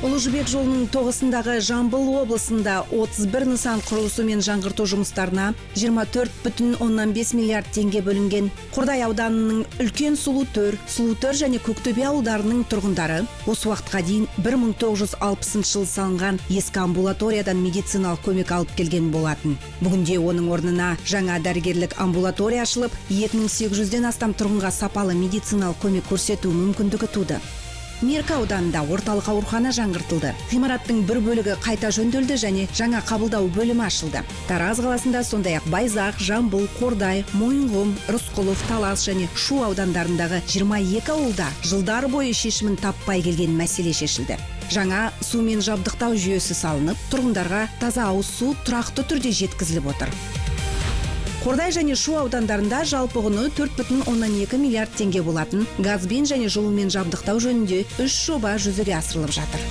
Улуу Жібек жолунун тогусундагы Жамбыл облусунда 31 нысан курулуусу менен жаңгыртуу жумуштарына 24,5 миллиард теңге бөлүнген. Курдай ауданынын Үлкен Сулутөр жана Көктөбе ауылдарынын тургундары осы убакытка дейин 1960-жылы салынган эски амбулаториядан медициналык көмөк алып келген болатын. Бүгүнде онун ордуна жаңа дарыгерлик амбулатория ачылып, 2800ден астам тургунга сапалы медициналык көмөк көрсөтүү мүмкүндүгү тууду. Мерка ауданында орталык оорукана жаңгыртылды. Гимараттын бір бөлүгү кайта жөндөлдү және жаңа кабылдоо бөлүмү ачылды. Тараз каласында сондай-ак Байзак, Жамбыл, Кордай, Моюнгум, Рыскулов, Талас және Шу аудандарындагы 22 ауылда жылдар бою шешимин таппай келген маселе шешилди. Жаңа суу менен жабдыктоо жүйөсү салынып, тургундарга таза ауыз суу турактуу түрдө жеткизилип отур. Кордай және Шу аудандарында жалпы куну 4,2 миллиард теңге болатын газбен және жылумен жабдыктоо жөнүндө 3 жоба жүзөгө асырылып жатыр.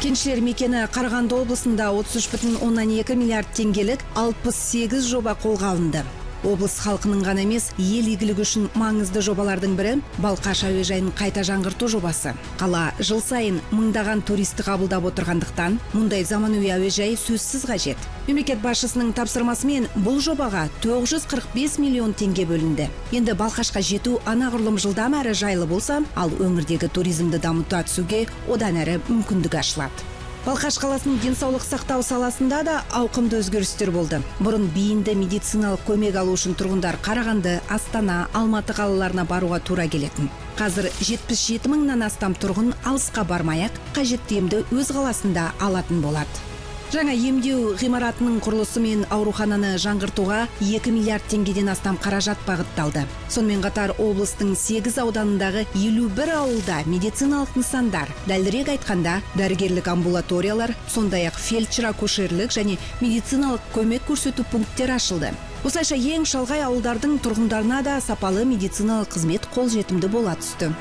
Кенчлер мекени Караганды облусунда 33,2 миллиард теңгелик 68 жоба колго алынды. Облыс халкынын гана эмес, эл ийгилиги үчүн маңызды жобалардын бири Балкаш әуе жайын кайта жаңгыртуу жобасы. Кала жыл сайын мыңдаган туристти кабылдап отургандыктан, мындай заманауи әуе жай сөзсүз кажет. Мемлекет башчысынын тапсырмасы менен бул жобага 945 миллион теңге бөлүндү. Энди Балкашка жетүү анагырлым жылдам әрі жайлы болса, ал өңүрдөгү туризмди дамыта түсүүгө одан әрі мүмкүндүк ачылат. Балкаш каласынын ден соолук сактоо саласында да ауқымды өзгөрүштөр болду. Бурун бийинде медициналык көмөк алуу үчүн тургундар Караганды, Астана, Алматы калаларына барууга туура келетин. Азыр 77 мыңдан астам тургун алыска бармай-ак кажеттүү эмди өз каласында алатын болот. Жаңа эмдөө гимаратынын курулуусу менен оорукананы жаңгыртууга 2 миллиард теңгеден астам каражат багытталды. Сонымен катар облустун 8 ауданындагы 51 ауылда медициналык нысандар, далдырээк айтканда, дарыгерлик амбулаториялар, сондай-ак фельдшер-акушерлик және медициналык көмөк көрсөтүү пункттери ачылды. Осылайша эң шалгай ауылдардын тургундарына да сапалы медициналык кызмет кол жетимдүү боло түстү.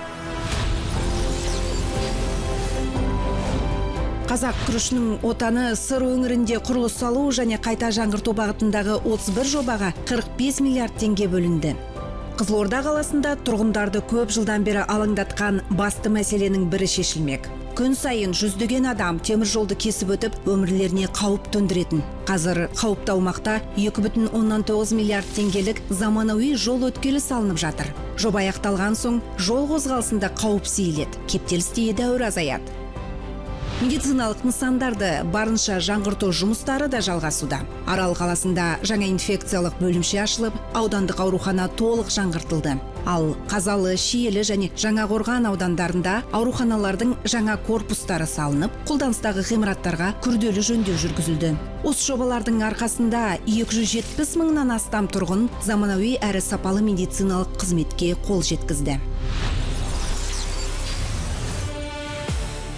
Казак күрүшүнүн отаны Сыр өңүрүндө курулуш салуу және кайта жаңгыртуу багытындагы 31 жобага 45 миллиард теңге бөлүндү. Кызылорда каласында тургундарды көп жылдан бери алаңдаткан басты маселенин бири шешилмек. Күн сайын жүздөгөн адам темир жолду кесип өтүп, өмүрлөрүнө кауп төндүрөтүн. Азыр кауптуу аумакта 2,9 миллиард теңгелик заманауи жол өткөлү салынып жатыр. Жоба аякталган соң жол козголусунда кауп сейилет, кептелис дээдәуир азаят. Медициналык нысандарды барынча жаңгыртуу жумуштары да жалгасууда. Арал каласында жаңа инфекциялык бөлүмчө ачылып, аудандык оорукана толук жаңгыртылды. Ал Казалы, Шиели және Жаңа Корган аудандарында ооруканалардын жаңа корпустары салынып, колданыстагы гимараттарга күрдөлүү жөндөө жүргүзүлдү. Осы жобалардын аркасында 270 мыңнан астам тургун заманауи әрі сапалы медициналык кызметке кол жеткизди.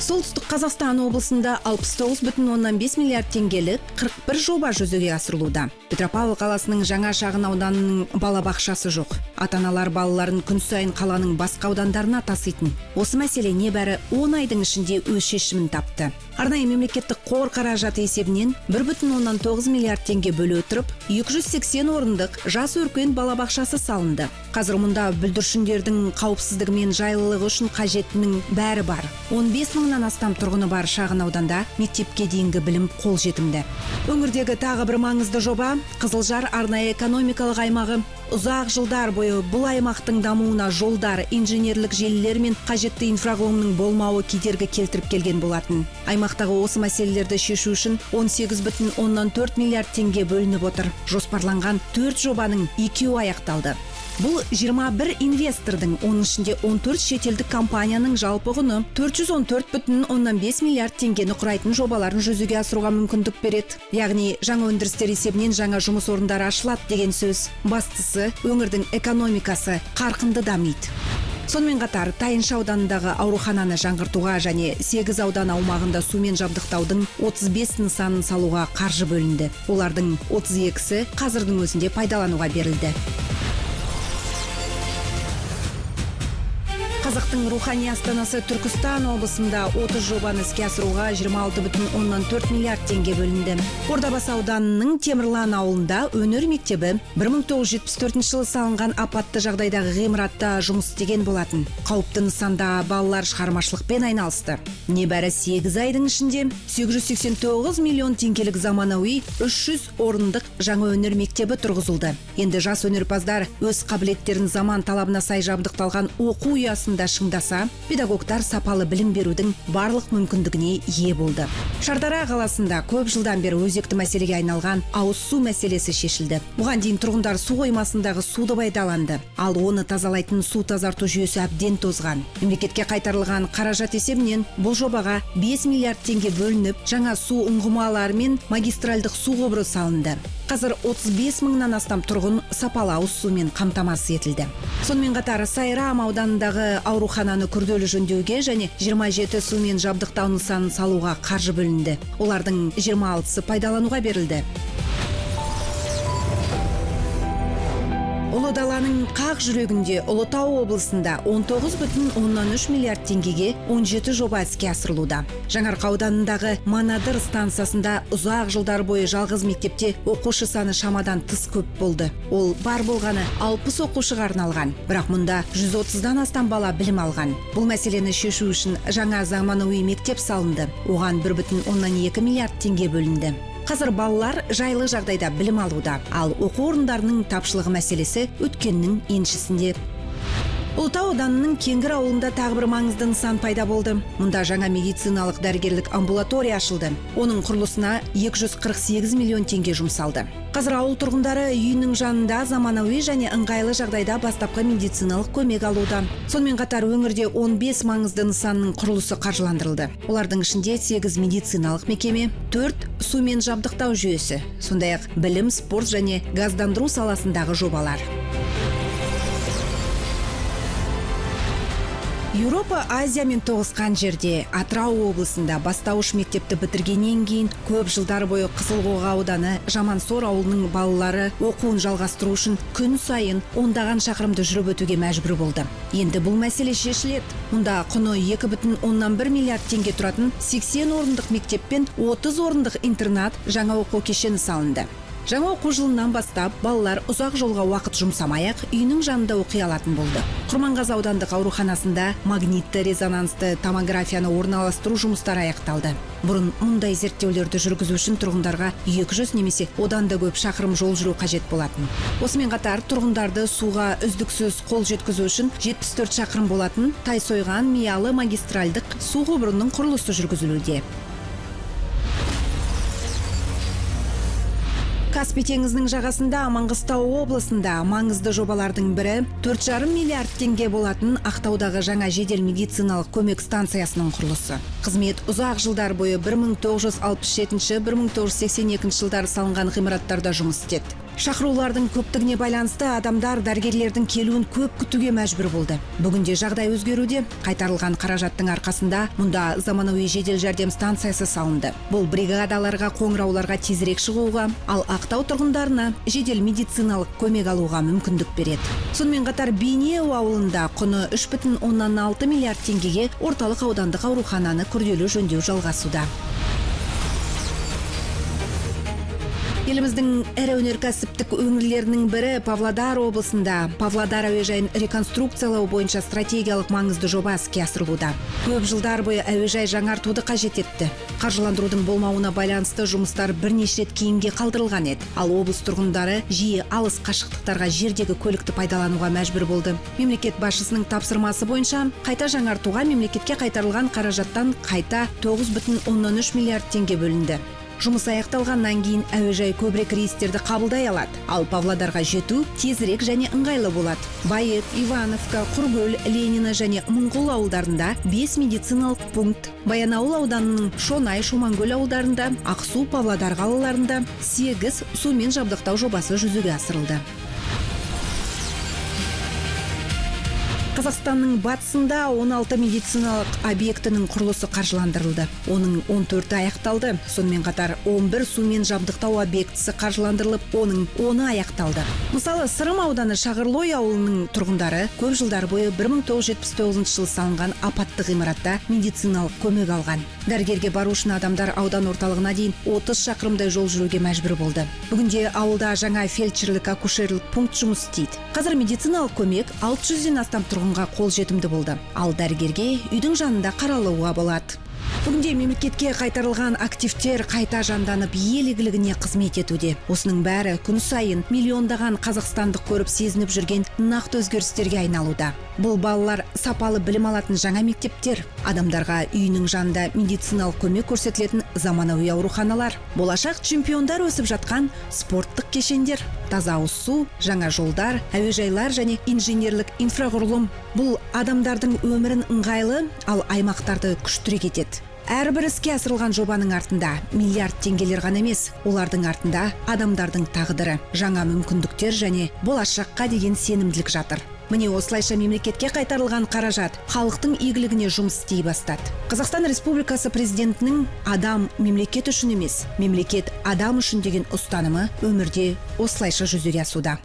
Солтүстүк Казакстан облусунда 69,5 миллиард теңгелик 41 жоба жүзөгө асырылууда. Петропавл каласынын жаңа шагын ауданынын бала бакчасы жок. Ата-аналар балаларын күн сайын каланын башка аудандарына тасыйтын. Осы маселе небары 10 айдын ичинде өз шешимин тапты. Арнайы мемлекеттик кор каражаты эсебинен 1,9 миллиард теңге бөлө өтүрүп, 280 орындык жас өркөн бала бакчасы салынды. Азыр мында бүлдүршүндөрдүн каупсиздиги менен жайлылыгы үчүн кажеттинин баары бар. 15 мыңдан астам тургуну бар шагын ауданда мектепке дейинги билим кол жетимде. Өңүрдөгү тагы бир маңызды жоба Кызылжар арнайы экономикалык аймагы. Узак жылдар бою бул аймактын дамууна жолдар, инженерлик желилер мен кажеттүү инфракулумдун болмауы кедерги келтирип келген болатын. Аймактагы осы маселелерди шешүү үчүн 18,4 миллиард теңге бөлүнүп отур. Жоспарланган 4 жобанын 2 аякталды. Бул 21 инвестордун, онун ичинде 14 шетелдик компаниянын жалпы куну 414,5 миллиард теңгени курайтын жобаларын жүзөгө асырууга мүмкүндүк берет. Ягни жаңа өндүрүстөр эсебинен жаңа жумуш орундары ачылат деген сөз. Бастысы өңүрдүн экономикасы каркынды дамыйт. Сонымен катар Тайынша ауданындагы оорукананы жаңгыртууга және 8 аудан аумагында сумен жабдыктаудың 35 нысанын салууга каржы бөлүндү. Олардын 32си казырдын өзүндө пайдаланууга берилди. Казактын руханий астанасы Түркістан облысында 30 жобаны іске асыруға 26,4 миллиард теңге бөлінді. Ордабасы ауданының Темірлан ауылында өнер мектебі 1974 жылы салынған апатты жағдайдағы ғимаратта жұмыс істеген болатын. Қауіпті нысанда балалар шығармашылықпен айналысты. Небәрі 8 айдың ішінде 889 миллион теңгелік заманауи 300 орындық жаңа өнер мектебі тұрғызылды. Енді жас өнерпаздар өз қабілеттерін заман талабына сай жабдықталған оқу ұясында шыңдаса, педагогтар сапалы білім берудің барлық мүмкіндігіне ие болды. Шардара қаласында көп жылдан бері өзекті мәселеге айналған ауыз су мәселесі шешілді. Бұған дейін тұрғындар су қоймасындағы суды пайдаланды, ал оны тазалайтын су тазарту жүйесі әбден тозған. Мемлекетке қайтарылған қаражат есебінен бұл жобаға 5 миллиард теңге бөлініп, жаңа су ұңғымалары мен магистральдық су құбыры салынды. Қазір 35 мыңнан астам тұрғын сапалы ауыз сумен қамтамасыз етілді. Сонымен қатар Сайрам ауданындағы аурухананы күрделі жөндеуге және 27 сумен жабдықтау нысанын салуға қаржы бөлінді. Олардың 26-сы пайдалануға берілді. Ұлы даланың қақ жүрегінде Ұлытау облысында 19,3 миллиард теңгеге 17 жоба іске асырылуда. Жаңарқа ауданындағы Манадыр станциясында ұзақ жылдар бойы жалғыз мектепте оқушы саны шамадан тыс көп болды. Ол бар болғаны 60 оқушыға арналған, бірақ мұнда 130-дан астам бала білім алған. Бұл мәселені шешу үшін жаңа заманауи мектеп салынды. Оған 1,2 миллиард теңге бөлінді. Қазір балалар жайлы жағдайда білім алуда, ал оқу орындарының тапшылығы мәселесі өткеннің еншісінде. Ұлытау ауданының Кеңгір ауылында тағы бір маңызды нысан пайда болды. Мұнда жаңа медициналық дәрігерлік амбулатория ашылды. Оның құрылысына 248 миллион теңге жұмсалды. Қазір ауыл тұрғындары үйінің жанында заманауи және ыңғайлы жағдайда бастапқы медициналық көмек алуда. Сонымен қатар өңірде 15 маңызды нысанның құрылысы қаржыландырылды. Олардың ішінде 8 медициналық мекеме, 4 сумен жабдықтау жүйесі, сондай-ақ білім, спорт және газдандыру саласындағы жобалар. Еуропа, Азия мен тоғысқан жерде Атырау облысында бастауыш мектепті бітіргеннен кейін көп жылдар бойы Қызылқоға ауданы Жамансор ауылының балалары оқуын жалғастыру үшін күн сайын ондаған шақырымды жүріп өтуге мәжбүр болды. Енді бұл мәселе шешіледі. Мұнда құны 2,1 миллиард теңге тұратын 80 орындық мектеп пен 30 орындық интернат жаңа оқу кешені салынды. Жаңа оқу жылынан бастап балалар ұзақ жолға уақыт жұмсамай-ақ үйінің жанында оқи алатын болды. Құрманғазы аудандық ауруханасында магнитті резонансты томографияны орналастыру жұмыстары аяқталды. Бұрын мұндай зерттеулерді жүргізу үшін тұрғындарға 200 немесе одан да көп шақырым жол жүру қажет болатын. Осымен қатар тұрғындарды суға үздіксіз қол жеткізу үшін 74 шақырым болатын Тайсойған Миялы магистральдық су құбырының құрылысы жүргізілуде. Каспий теңізінің жағасында Маңғыстау облысында маңызды жобалардың бірі 4,5 миллиард теңге болатын Ақтаудағы жаңа жедел медициналық көмек станциясының құрылысы. Қызмет ұзақ жылдар бойы 1967-1982 жылдары салынған ғимараттарда жұмыс істеді. Шақырулардың көптігіне байланысты адамдар дәрігерлердің келуін көп күтуге мәжбүр болды. Бүгінде жағдай өзгеруде. Қайтарылған қаражаттың арқасында мұнда заманауи жедел жәрдем станциясы салынды. Бұл бригадаларға, қоңырауларға тезірек шығуға, ал Ақтау тұрғындарына жедел медициналық көмек алуға мүмкіндік береді. Сонымен қатар Бейнеу ауылында құны 3,6 миллиард теңгеге орталық аудандық аурухананы күрделі жөндеу жалғасуда. Еліміздің ірі өнеркәсіптік өңірлерінің бірі Павлодар облысында Павлодар әуежайын реконструкциялау бойынша стратегиялық маңызды жоба іске асырылуда. Көп жылдар бойы әуежай жаңартуды қажет етті. Қаржыландырудың болмауына байланысты жұмыстар бірнеше рет кейінге қалдырылған еді. Ал облыс тұрғындары жиі алыс қашықтықтарға жердегі көлікті пайдалануға мәжбүр болды. Мемлекет басшысының тапсырмасы бойынша қайта жаңартуға мемлекетке қайтарылған қаражаттан қайта 9,3 миллиард теңге бөлінді. Жұмыс аяқталғаннан кейін әуежай көбірек рейстерді қабылдай алады, ал Павлодарға жету тезірек және ыңғайлы болады. Байет, Ивановка, Құргөл, Ленина және Мұңғыл ауылдарында 5 медициналық пункт, Баянауыл ауданының Шонай, Шомангөл ауылдарында, Ақсу, Павлодар қалаларында 8 сумен жабдықтау жобасы жүзеге асырылды. Қазақстанның батысында 16 медициналық объектінің құрылысы қаржыландырылды. Оның 14 аяқталды. Сонымен қатар 11 сумен жабдықтау объектісі қаржыландырылып, оның 10 аяқталды. Мысалы, Сырым ауданы Шағырлой ауылының тұрғындары көп жылдар бойы 1979 жылы салынған апатты ғимаратта медициналық көмек алған. Дәрігерге бару үшін адамдар аудан орталығына дейін 30 шақырымдай жол жүруге мәжбүр болды. Бүгінде ауылда жаңа фельдшерлік акушерлік пункт жұмыс істейді. Қазір медициналық көмек 600-ден астам тұрғынға қолжетімді болды. Ал дәрігерге үйдің жанында қаралуға болады. Бүгінде мемлекетке қайтарылған активтер қайта жанданып ел игілігіне қызмет етуде. Осының бәрі күн сайын миллиондаған қазақстандық көріп сезініп жүрген нақты өзгерістерге айналуда. Бұл балалар сапалы білім алатын жаңа мектептер, адамдарға үйінің жанында медициналық көмек көрсетілетін заманауи ауруханалар, болашақ чемпиондар өсіп жатқан спорттық кешендер, таза ауыз су, жаңа жолдар, әуежайлар және инженерлік инфрақұрылым. Бұл адамдардың өмірін ыңғайлы, ал аймақтарды күштірек етеді. Әрбір іске асырылған жобаның артында миллиард теңгелер ғана емес, олардың артында адамдардың тағдыры, жаңа мүмкіндіктер және болашаққа деген сенімділік жатыр. Міне осылайша мемлекетке қайтарылған қаражат халықтың игілігіне жұмыс істей бастады. Қазақстан Республикасы президентінің адам мемлекет үшін емес, мемлекет адам үшін деген ұстанымы өмірде осылайша жүзеге асуда.